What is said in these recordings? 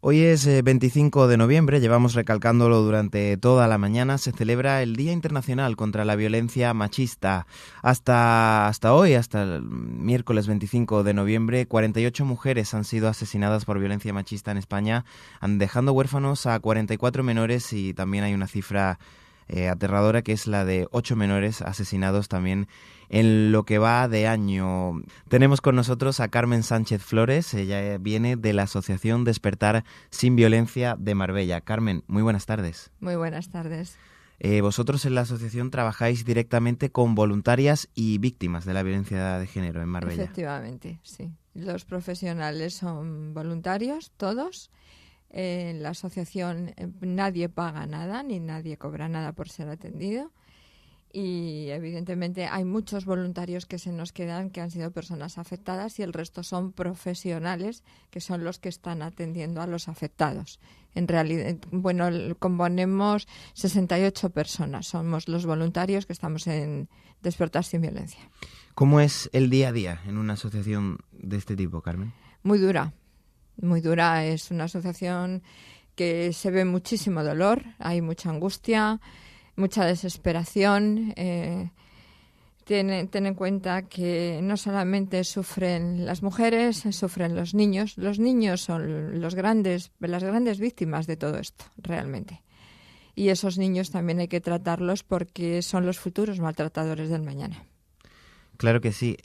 Hoy es 25 de noviembre, llevamos recalcándolo durante toda la mañana, se celebra el Día Internacional contra la Violencia Machista. Hasta hoy, hasta el miércoles 25 de noviembre, 48 mujeres han sido asesinadas por violencia machista en España, dejando huérfanos a 44 menores y también hay una cifra aterradora que es la de 8 menores asesinados también en lo que va de año. Tenemos con nosotros a Carmen Sánchez Flores, ella viene de la Asociación Despertar Sin Violencia de Marbella. Carmen, muy buenas tardes. Muy buenas tardes. Vosotros en la asociación trabajáis directamente con voluntarias y víctimas de la violencia de género en Marbella. Efectivamente, sí. Los profesionales son voluntarios, todos. En la asociación nadie paga nada, ni nadie cobra nada por ser atendido. Y evidentemente hay muchos voluntarios que se nos quedan que han sido personas afectadas y el resto son profesionales que son los que están atendiendo a los afectados. En realidad, bueno, componemos 68 personas, somos los voluntarios que estamos en Despertar Sin Violencia. ¿Cómo es el día a día en una asociación de este tipo, Carmen? Muy dura, muy dura. Es una asociación que se ve muchísimo dolor, hay mucha angustia, mucha desesperación. Ten en cuenta que no solamente sufren las mujeres, sufren los niños. Los niños son las grandes víctimas de todo esto, realmente. Y esos niños también hay que tratarlos porque son los futuros maltratadores del mañana. Claro que sí.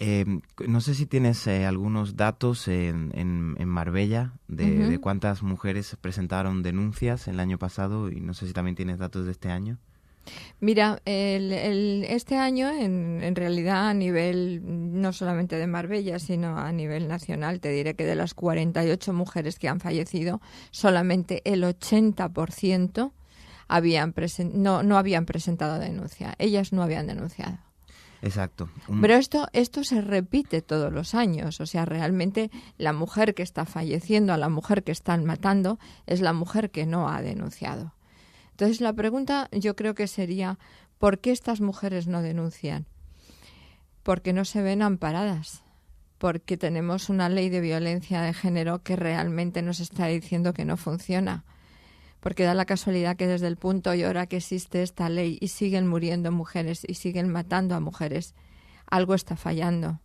No sé si tienes algunos datos en Marbella de cuántas mujeres presentaron denuncias el año pasado y no sé si también tienes datos de este año. Mira, este año en realidad a nivel no solamente de Marbella, sino a nivel nacional, te diré que de las 48 mujeres que han fallecido, solamente el 80% no habían presentado denuncia. Ellas no habían denunciado. Exacto. Pero esto se repite todos los años. O sea, realmente la mujer que está falleciendo, a la mujer que están matando, es la mujer que no ha denunciado. Entonces, la pregunta yo creo que sería, ¿por qué estas mujeres no denuncian? Porque no se ven amparadas, porque tenemos una ley de violencia de género que realmente nos está diciendo que no funciona, porque da la casualidad que desde el punto y hora que existe esta ley y siguen muriendo mujeres y siguen matando a mujeres, algo está fallando.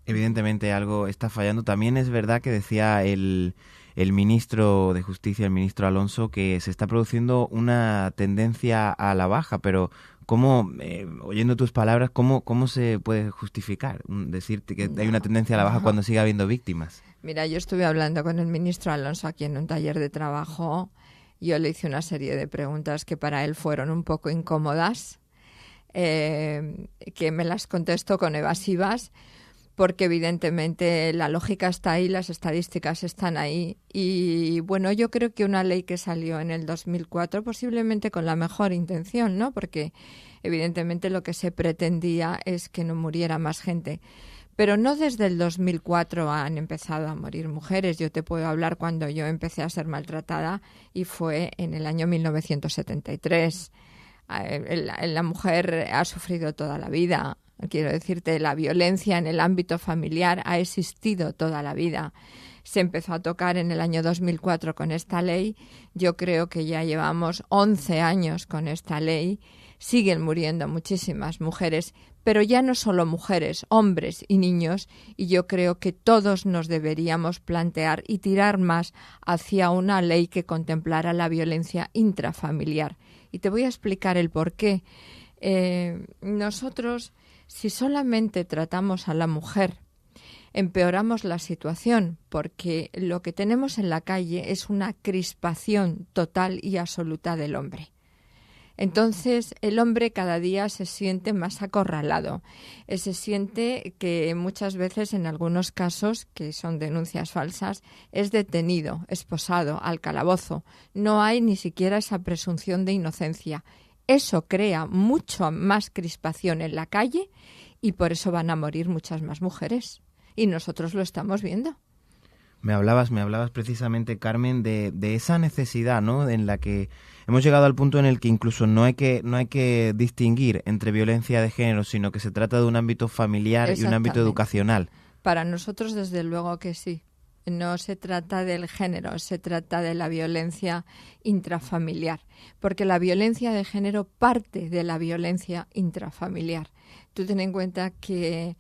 Evidentemente algo está fallando. También es verdad que decía el ministro de Justicia, el ministro Alonso, que se está produciendo una tendencia a la baja, pero ¿cómo, oyendo tus palabras, cómo se puede justificar decirte que hay una tendencia a la baja cuando sigue habiendo víctimas? Mira, yo estuve hablando con el ministro Alonso aquí en un taller de trabajo. Yo le hice una serie de preguntas que para él fueron un poco incómodas, que me las contestó con evasivas, porque evidentemente la lógica está ahí, las estadísticas están ahí. Y bueno, yo creo que una ley que salió en el 2004, posiblemente con la mejor intención, ¿no? Porque evidentemente lo que se pretendía es que no muriera más gente. Pero no desde el 2004 han empezado a morir mujeres. Yo te puedo hablar cuando yo empecé a ser maltratada y fue en el año 1973. La mujer ha sufrido toda la vida. Quiero decirte, la violencia en el ámbito familiar ha existido toda la vida. Se empezó a tocar en el año 2004 con esta ley. Yo creo que ya llevamos 11 años con esta ley. Siguen muriendo muchísimas mujeres, pero ya no solo mujeres, hombres y niños, y yo creo que todos nos deberíamos plantear y tirar más hacia una ley que contemplara la violencia intrafamiliar. Y te voy a explicar el por qué. Nosotros, si solamente tratamos a la mujer, empeoramos la situación, porque lo que tenemos en la calle es una crispación total y absoluta del hombre. Entonces, el hombre cada día se siente más acorralado. Se siente que muchas veces, en algunos casos, que son denuncias falsas, es detenido, esposado, al calabozo. No hay ni siquiera esa presunción de inocencia. Eso crea mucho más crispación en la calle y por eso van a morir muchas más mujeres. Y nosotros lo estamos viendo. Me hablabas precisamente, Carmen, de esa necesidad, ¿no? En la que hemos llegado al punto en el que incluso no hay que distinguir entre violencia de género, sino que se trata de un ámbito familiar y un ámbito educacional. Para nosotros, desde luego que sí. no se trata del género, se trata de la violencia intrafamiliar, porque la violencia de género parte de la violencia intrafamiliar. Tú ten en cuenta que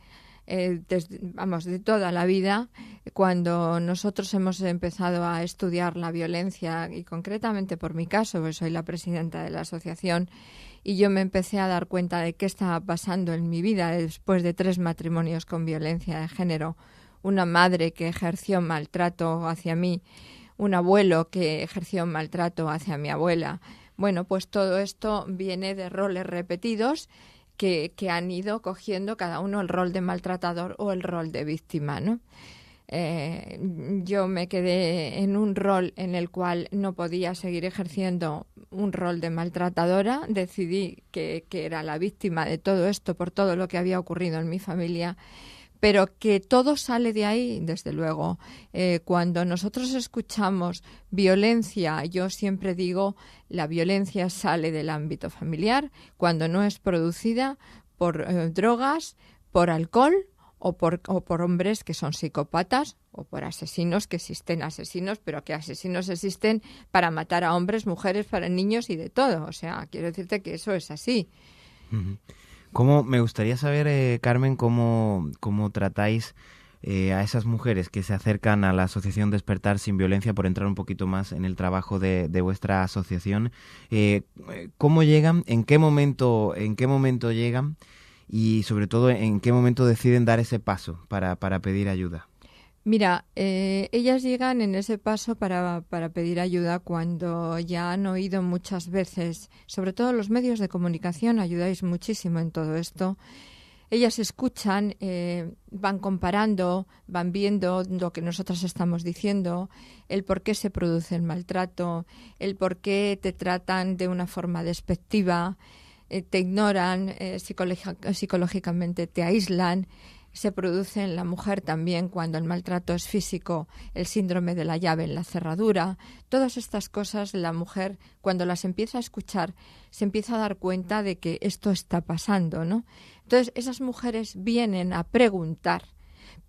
de toda la vida, cuando nosotros hemos empezado a estudiar la violencia, y concretamente por mi caso, pues soy la presidenta de la asociación, y yo me empecé a dar cuenta de qué estaba pasando en mi vida después de 3 matrimonios con violencia de género, una madre que ejerció maltrato hacia mí, un abuelo que ejerció maltrato hacia mi abuela. Bueno, pues todo esto viene de roles repetidos que han ido cogiendo cada uno el rol de maltratador o el rol de víctima, ¿no? Yo me quedé en un rol en el cual no podía seguir ejerciendo un rol de maltratadora. Decidí que era la víctima de todo esto por todo lo que había ocurrido en mi familia, pero que todo sale de ahí, desde luego. Cuando nosotros escuchamos violencia, yo siempre digo, la violencia sale del ámbito familiar cuando no es producida por drogas, por alcohol o por hombres que son psicópatas o por asesinos, que existen asesinos, pero que asesinos existen para matar a hombres, mujeres, para niños y de todo. O sea, quiero decirte que eso es así. Me gustaría saber, Carmen, cómo tratáis a esas mujeres que se acercan a la Asociación Despertar Sin Violencia, por entrar un poquito más en el trabajo de vuestra asociación. ¿Cómo llegan? ¿En qué momento llegan? Y sobre todo, ¿en qué momento deciden dar ese paso para pedir ayuda? Mira, ellas llegan en ese paso para pedir ayuda cuando ya han oído muchas veces, sobre todo los medios de comunicación ayudáis muchísimo en todo esto. Ellas escuchan, van comparando, van viendo lo que nosotras estamos diciendo, el por qué se produce el maltrato, el por qué te tratan de una forma despectiva, te ignoran, psicológicamente te aíslan. Se produce en la mujer también cuando el maltrato es físico, el síndrome de la llave en la cerradura. Todas estas cosas la mujer, cuando las empieza a escuchar, se empieza a dar cuenta de que esto está pasando, ¿no? Entonces, esas mujeres vienen a preguntar,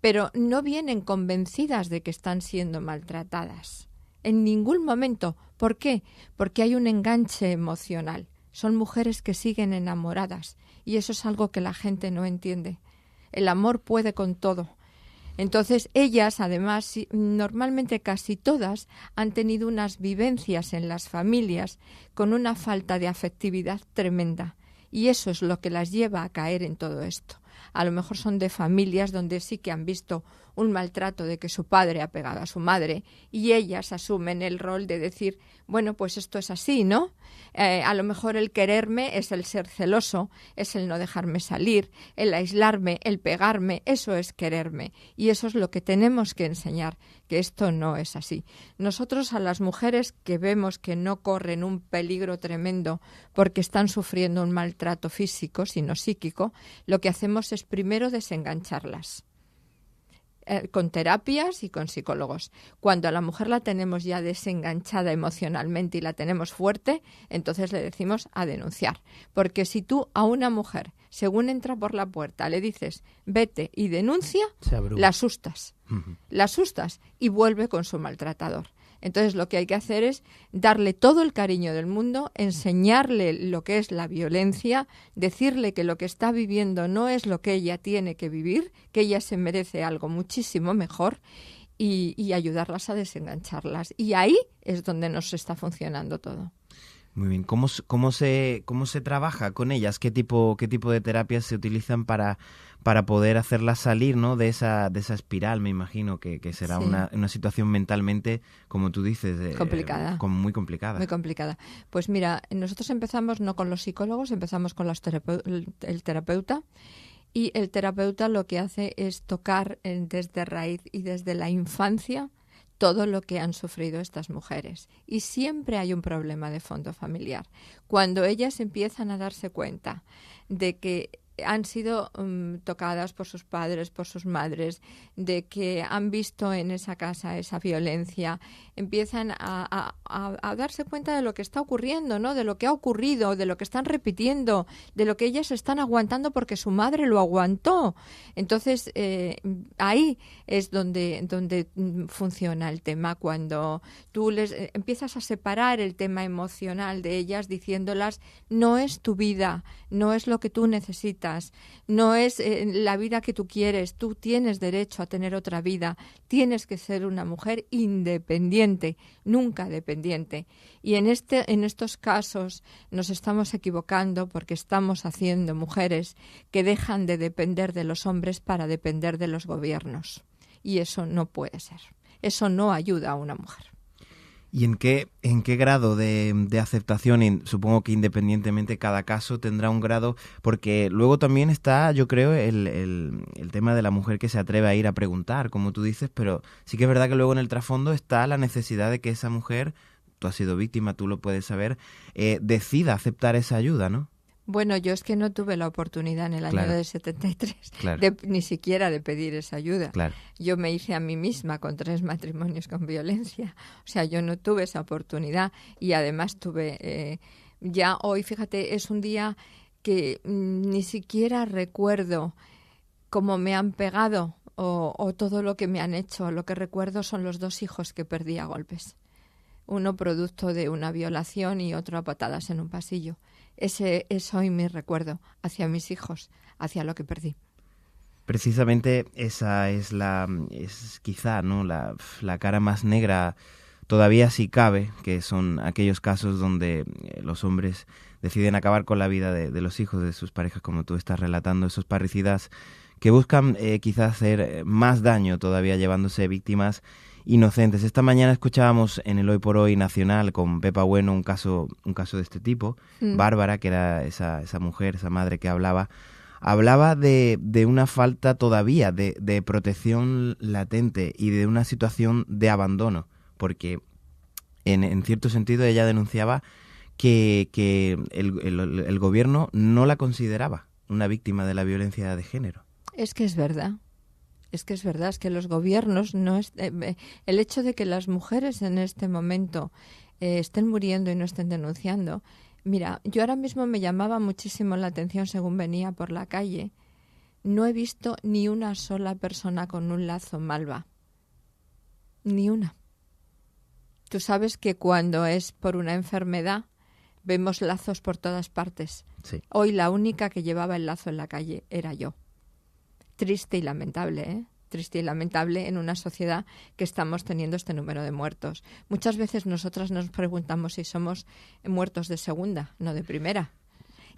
pero no vienen convencidas de que están siendo maltratadas. En ningún momento. ¿Por qué? Porque hay un enganche emocional. Son mujeres que siguen enamoradas y eso es algo que la gente no entiende. El amor puede con todo. Entonces, ellas, además, normalmente casi todas han tenido unas vivencias en las familias con una falta de afectividad tremenda. Y eso es lo que las lleva a caer en todo esto. A lo mejor son de familias donde sí que han visto un maltrato de que su padre ha pegado a su madre y ellas asumen el rol de decir, bueno, pues esto es así, ¿no? A lo mejor el quererme es el ser celoso, es el no dejarme salir, el aislarme, el pegarme, eso es quererme. Y eso es lo que tenemos que enseñar, que esto no es así. Nosotros a las mujeres que vemos que no corren un peligro tremendo porque están sufriendo un maltrato físico, sino psíquico, lo que hacemos es primero desengancharlas. Con terapias y con psicólogos. Cuando a la mujer la tenemos ya desenganchada emocionalmente y la tenemos fuerte, entonces le decimos a denunciar. Porque si tú a una mujer, según entra por la puerta, le dices vete y denuncia, la asustas. La asustas y vuelve con su maltratador. Entonces lo que hay que hacer es darle todo el cariño del mundo, enseñarle lo que es la violencia, decirle que lo que está viviendo no es lo que ella tiene que vivir, que ella se merece algo muchísimo mejor y ayudarlas a desengancharlas. Y ahí es donde nos está funcionando todo. Muy bien. ¿Cómo se trabaja con ellas? ¿Qué tipo de terapias se utilizan para poder hacerlas salir, ¿no?, de esa espiral? Me imagino que será sí. una situación mentalmente, como tú dices, complicada. Muy complicada. Muy complicada. Pues mira, nosotros empezamos no con los psicólogos, empezamos con el terapeuta. Y el terapeuta lo que hace es tocar desde raíz y desde la infancia todo lo que han sufrido estas mujeres. Y siempre hay un problema de fondo familiar. Cuando ellas empiezan a darse cuenta de que han sido tocadas por sus padres, por sus madres, de que han visto en esa casa esa violencia, empiezan a darse cuenta de lo que está ocurriendo, ¿no? De lo que ha ocurrido, de lo que están repitiendo, de lo que ellas están aguantando porque su madre lo aguantó. Entonces, ahí es donde funciona el tema, cuando tú les empiezas a separar el tema emocional de ellas, diciéndolas, no es tu vida, no es lo que tú necesitas, no es la vida que tú quieres, tú tienes derecho a tener otra vida, tienes que ser una mujer independiente, nunca dependiente. Y en estos casos nos estamos equivocando porque estamos haciendo mujeres que dejan de depender de los hombres para depender de los gobiernos. Y eso no puede ser. Eso no ayuda a una mujer. ¿Y en qué grado de aceptación? Supongo que independientemente cada caso tendrá un grado, porque luego también está, yo creo, el tema de la mujer que se atreve a ir a preguntar, como tú dices, pero sí que es verdad que luego en el trasfondo está la necesidad de que esa mujer, tú has sido víctima, tú lo puedes saber, decida aceptar esa ayuda, ¿no? Bueno, yo es que no tuve la oportunidad en el año del 73 ni siquiera de pedir esa ayuda. Claro. Yo me hice a mí misma con 3 matrimonios con violencia. O sea, yo no tuve esa oportunidad y además tuve... ya hoy, fíjate, es un día que ni siquiera recuerdo cómo me han pegado o todo lo que me han hecho. Lo que recuerdo son los 2 hijos que perdí a golpes. Uno producto de una violación y otro a patadas en un pasillo. Ese es hoy mi recuerdo hacia mis hijos, hacia lo que perdí. Precisamente esa es quizá, ¿no?, la cara más negra, todavía si cabe, que son aquellos casos donde los hombres deciden acabar con la vida de los hijos de sus parejas, como tú estás relatando, esos parricidas que buscan quizás hacer más daño todavía, llevándose víctimas inocentes. Esta mañana escuchábamos en el Hoy por Hoy Nacional con Pepa Bueno un caso de este tipo. Bárbara, que era esa mujer, esa madre que hablaba de una falta todavía de protección latente y de una situación de abandono, porque en cierto sentido ella denunciaba que el gobierno no la consideraba una víctima de la violencia de género. Es que es verdad. Es que los gobiernos no el hecho de que las mujeres en este momento estén muriendo y no estén denunciando. Mira, yo ahora mismo me llamaba muchísimo la atención según venía por la calle. No he visto ni una sola persona con un lazo malva. Ni una. Tú sabes que cuando es por una enfermedad vemos lazos por todas partes. Sí. Hoy la única que llevaba el lazo en la calle era yo. Triste y lamentable, ¿eh? Triste y lamentable en una sociedad que estamos teniendo este número de muertos. Muchas veces nosotras nos preguntamos si somos muertos de segunda, no de primera.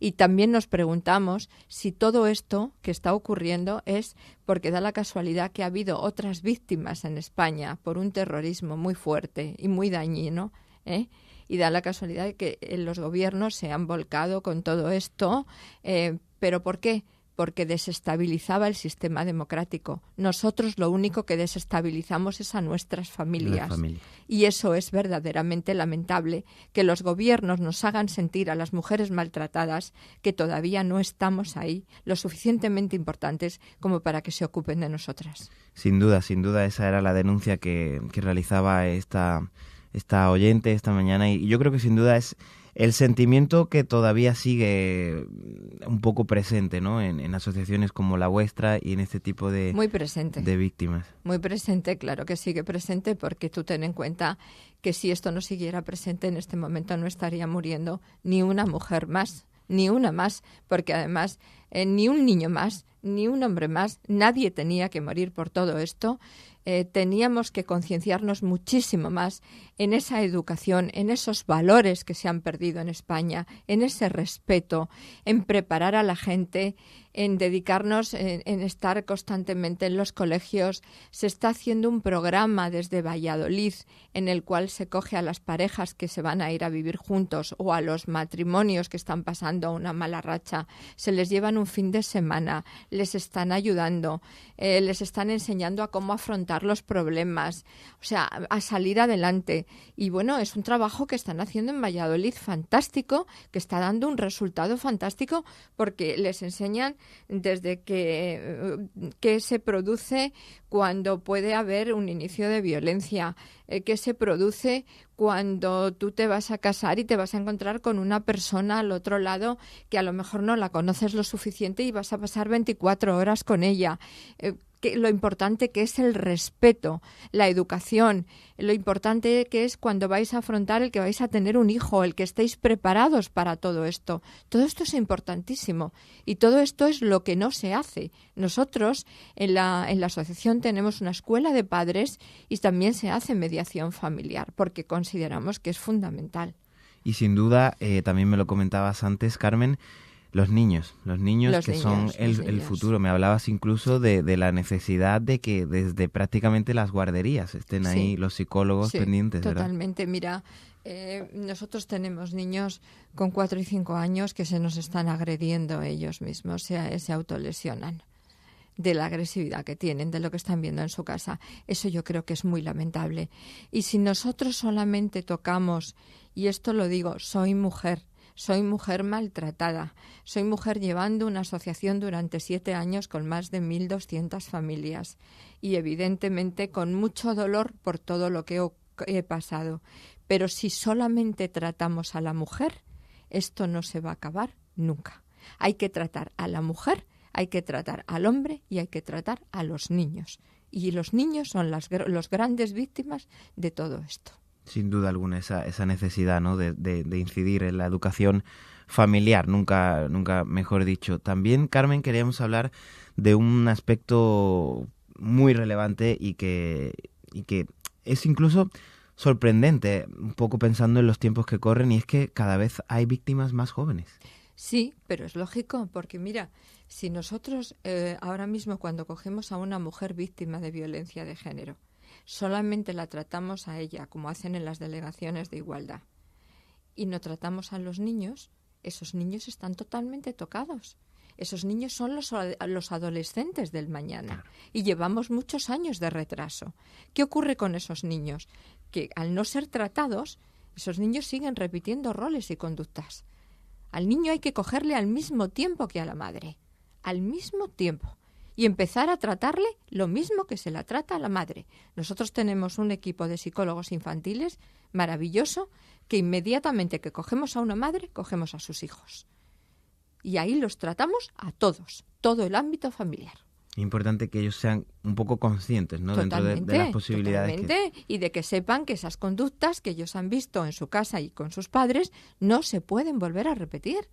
Y también nos preguntamos si todo esto que está ocurriendo es porque da la casualidad que ha habido otras víctimas en España por un terrorismo muy fuerte y muy dañino, ¿eh? Y da la casualidad de que los gobiernos se han volcado con todo esto. ¿Pero por qué? Porque desestabilizaba el sistema democrático. Nosotros lo único que desestabilizamos es a nuestras familias. Y eso es verdaderamente lamentable, que los gobiernos nos hagan sentir a las mujeres maltratadas que todavía no estamos ahí, lo suficientemente importantes como para que se ocupen de nosotras. Sin duda, esa era la denuncia que realizaba esta oyente esta mañana, y yo creo que sin duda es el sentimiento que todavía sigue un poco presente, ¿no?, en asociaciones como la vuestra y en este tipo de, muy presente, de víctimas. Muy presente, claro que sigue presente, porque tú ten en cuenta que si esto no siguiera presente en este momento no estaría muriendo ni una mujer más, ni una más, porque además ni un niño más, ni un hombre más, nadie tenía que morir por todo esto. Teníamos que concienciarnos muchísimo más en esa educación, en esos valores que se han perdido en España, en ese respeto, en preparar a la gente, en dedicarnos, en estar constantemente en los colegios. Se está haciendo un programa desde Valladolid en el cual se coge a las parejas que se van a ir a vivir juntos o a los matrimonios que están pasando una mala racha. Se les llevan un fin de semana, les están ayudando, les están enseñando a cómo afrontar los problemas, o sea, a salir adelante. Y bueno, es un trabajo que están haciendo en Valladolid fantástico, que está dando un resultado fantástico, porque les enseñan desde que se produce cuando puede haber un inicio de violencia, que se produce cuando tú te vas a casar y te vas a encontrar con una persona al otro lado que a lo mejor no la conoces lo suficiente y vas a pasar 24 horas con ella. Lo importante que es el respeto, la educación, lo importante que es cuando vais a afrontar el que vais a tener un hijo, el que estéis preparados para todo esto. Todo esto es importantísimo y todo esto es lo que no se hace. Nosotros en la asociación tenemos una escuela de padres y también se hace mediación familiar porque consideramos que es fundamental. Y sin duda, también me lo comentabas antes, Carmen, los niños que son el futuro. Me hablabas incluso de la necesidad de que desde prácticamente las guarderías estén ahí los psicólogos pendientes, ¿verdad? Totalmente. Mira, nosotros tenemos niños con 4 y 5 años que se nos están agrediendo ellos mismos, se autolesionan de la agresividad que tienen, de lo que están viendo en su casa. Eso yo creo que es muy lamentable. Y si nosotros solamente tocamos, y esto lo digo, soy mujer maltratada, soy mujer llevando una asociación durante 7 años con más de 1.200 familias y evidentemente con mucho dolor por todo lo que he pasado. Pero si solamente tratamos a la mujer, esto no se va a acabar nunca. Hay que tratar a la mujer, hay que tratar al hombre y hay que tratar a los niños. Y los niños son los grandes víctimas de todo esto. Sin duda alguna, esa necesidad, ¿no?, de incidir en la educación familiar, nunca mejor dicho. También, Carmen, queríamos hablar de un aspecto muy relevante y que es incluso sorprendente, un poco pensando en los tiempos que corren, y es que cada vez hay víctimas más jóvenes. Sí, pero es lógico, porque mira, si nosotros ahora mismo cuando cogemos a una mujer víctima de violencia de género, solamente la tratamos a ella, como hacen en las delegaciones de igualdad, y no tratamos a los niños, esos niños están totalmente tocados. Esos niños son los adolescentes del mañana y llevamos muchos años de retraso. ¿Qué ocurre con esos niños? Que al no ser tratados, esos niños siguen repitiendo roles y conductas. Al niño hay que cogerle al mismo tiempo que a la madre, al mismo tiempo. Y empezar a tratarle lo mismo que se la trata a la madre. Nosotros tenemos un equipo de psicólogos infantiles maravilloso que inmediatamente que cogemos a una madre, cogemos a sus hijos. Y ahí los tratamos a todos, todo el ámbito familiar. Importante que ellos sean un poco conscientes, ¿no?, dentro de las posibilidades. Totalmente. Y de que sepan que esas conductas que ellos han visto en su casa y con sus padres no se pueden volver a repetir.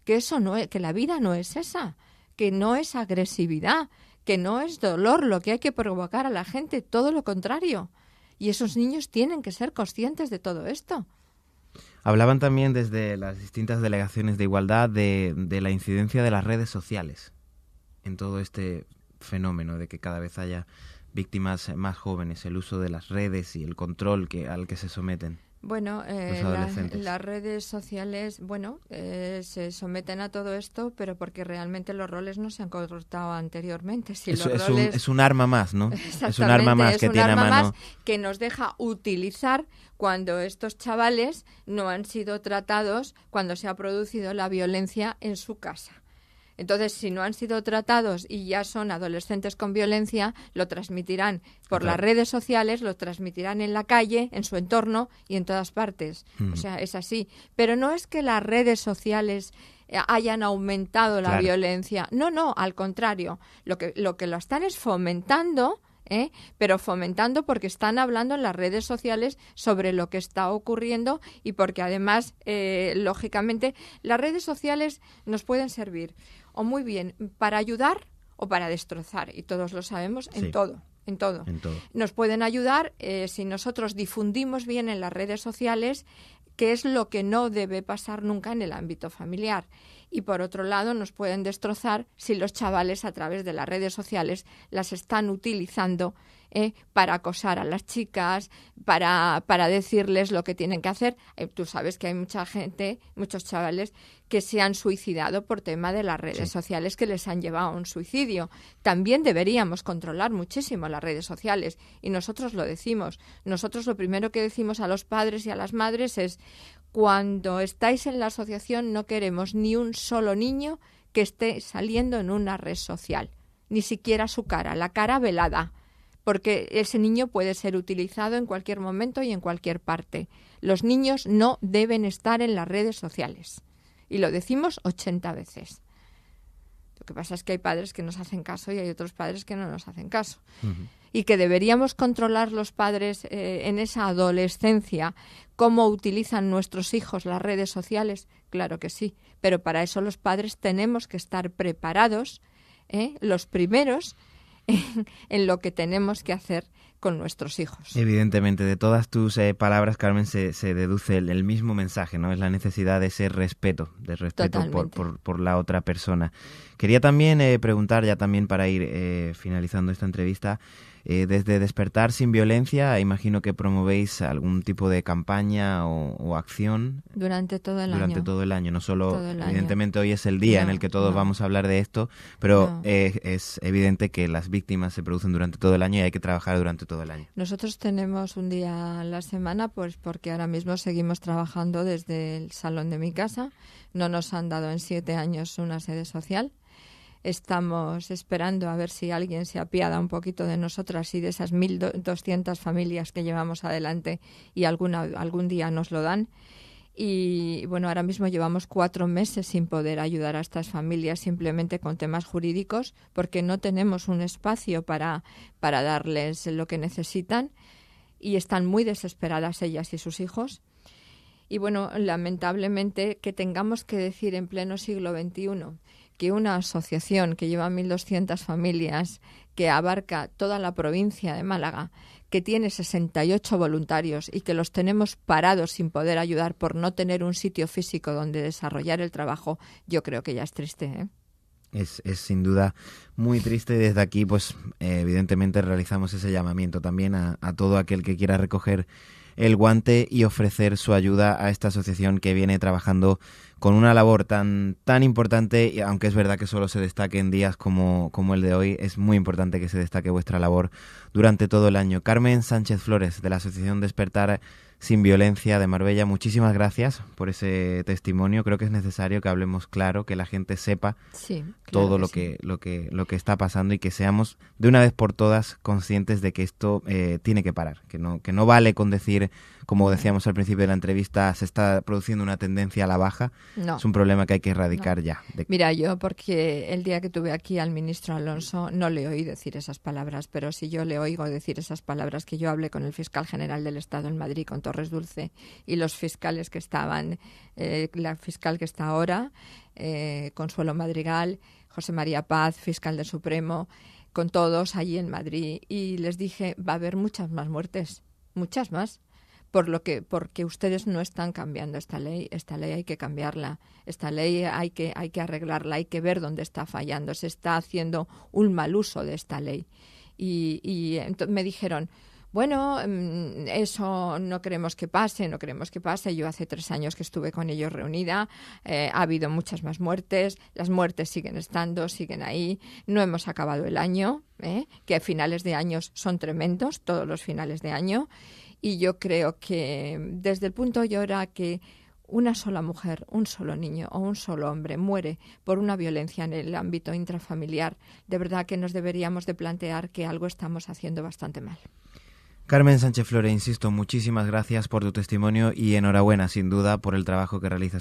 Que eso no es, que la vida no es esa. Que no es agresividad, que no es dolor lo que hay que provocar a la gente, todo lo contrario. Y esos niños tienen que ser conscientes de todo esto. Hablaban también desde las distintas delegaciones de igualdad de la incidencia de las redes sociales en todo este fenómeno de que cada vez haya víctimas más jóvenes, el uso de las redes y el control al que se someten. Bueno, las redes sociales, se someten a todo esto, pero porque realmente los roles no se han cortado anteriormente. Si es un arma más, ¿no? Es un arma más que tiene a mano. Más que nos deja utilizar cuando estos chavales no han sido tratados, cuando se ha producido la violencia en su casa. Entonces, si no han sido tratados y ya son adolescentes con violencia, lo transmitirán por las redes sociales, lo transmitirán en la calle, en su entorno y en todas partes. O sea, es así. Pero no es que las redes sociales hayan aumentado la violencia. No, al contrario. Lo que lo están es fomentando, pero fomentando porque están hablando en las redes sociales sobre lo que está ocurriendo y porque además, lógicamente, las redes sociales nos pueden servir o muy bien para ayudar o para destrozar, y todos lo sabemos en todo. Nos pueden ayudar si nosotros difundimos bien en las redes sociales, que es lo que no debe pasar nunca en el ámbito familiar. y por otro lado nos pueden destrozar si los chavales a través de las redes sociales las están utilizando para acosar a las chicas, para decirles lo que tienen que hacer. Tú sabes que hay mucha gente, muchos chavales que se han suicidado por tema de las redes sociales que les han llevado a un suicidio. También deberíamos controlar muchísimo las redes sociales y nosotros lo decimos. Nosotros lo primero que decimos a los padres y a las madres es: cuando estáis en la asociación no queremos ni un solo niño que esté saliendo en una red social, ni siquiera su cara, la cara velada, porque ese niño puede ser utilizado en cualquier momento y en cualquier parte. Los niños no deben estar en las redes sociales. Y lo decimos 80 veces. Lo que pasa es que hay padres que nos hacen caso y hay otros padres que no nos hacen caso. Uh-huh. Y que deberíamos controlar los padres en esa adolescencia cómo utilizan nuestros hijos las redes sociales. Claro que sí, pero para eso los padres tenemos que estar preparados, los primeros, en lo que tenemos que hacer con nuestros hijos. Evidentemente, de todas tus palabras, Carmen, se deduce el mismo mensaje, ¿no? Es la necesidad de ese respeto, de respeto por la otra persona. Quería también preguntar, ya también para ir finalizando esta entrevista, desde Despertar Sin Violencia, imagino que promovéis algún tipo de campaña o acción. Durante todo el año. Durante todo el año, no solo, evidentemente hoy es el día en el que todos vamos a hablar de esto, pero es evidente que las víctimas se producen durante todo el año y hay que trabajar durante todo el año. Nosotros tenemos un día a la semana, pues porque ahora mismo seguimos trabajando desde el salón de mi casa. No nos han dado en 7 años una sede social. Estamos esperando a ver si alguien se apiada un poquito de nosotras y de esas 1.200 familias que llevamos adelante y algún día nos lo dan. Y bueno, ahora mismo llevamos 4 meses sin poder ayudar a estas familias simplemente con temas jurídicos porque no tenemos un espacio para darles lo que necesitan y están muy desesperadas ellas y sus hijos. Y bueno, lamentablemente que tengamos que decir en pleno siglo XXI que una asociación que lleva 1.200 familias, que abarca toda la provincia de Málaga, que tiene 68 voluntarios y que los tenemos parados sin poder ayudar por no tener un sitio físico donde desarrollar el trabajo, yo creo que ya es triste, ¿eh? Es sin duda muy triste y desde aquí pues evidentemente realizamos ese llamamiento también a todo aquel que quiera recoger el guante y ofrecer su ayuda a esta asociación que viene trabajando con una labor tan importante, y aunque es verdad que solo se destaque en días como el de hoy, es muy importante que se destaque vuestra labor durante todo el año. Carmen Sánchez Flores, de la Asociación Despertar Sin Violencia de Marbella, muchísimas gracias por ese testimonio. Creo que es necesario que hablemos claro, que la gente sepa todo lo que está pasando y que seamos de una vez por todas conscientes de que esto tiene que parar, que no vale con decir, como decíamos al principio de la entrevista, se está produciendo una tendencia a la baja. No. Es un problema que hay que erradicar ya. Mira, yo porque el día que tuve aquí al ministro Alonso no le oí decir esas palabras, pero si yo le oigo decir esas palabras, que yo hablé con el fiscal general del Estado en Madrid, con Torres Dulce, y los fiscales que estaban, la fiscal que está ahora, Consuelo Madrigal, José María Paz, fiscal del Supremo, con todos allí en Madrid, y les dije, va a haber muchas más muertes, muchas más. Porque ustedes no están cambiando esta ley hay que cambiarla, esta ley hay que arreglarla, hay que ver dónde está fallando, se está haciendo un mal uso de esta ley. Y entonces me dijeron, bueno, eso no queremos que pase. Yo hace 3 años que estuve con ellos reunida, ha habido muchas más muertes, las muertes siguen ahí, no hemos acabado el año, que a finales de años son tremendos, todos los finales de año. Y yo creo que desde el punto y hora que una sola mujer, un solo niño o un solo hombre muere por una violencia en el ámbito intrafamiliar, de verdad que nos deberíamos de plantear que algo estamos haciendo bastante mal. Carmen Sánchez Flores, insisto, muchísimas gracias por tu testimonio y enhorabuena, sin duda, por el trabajo que realizas.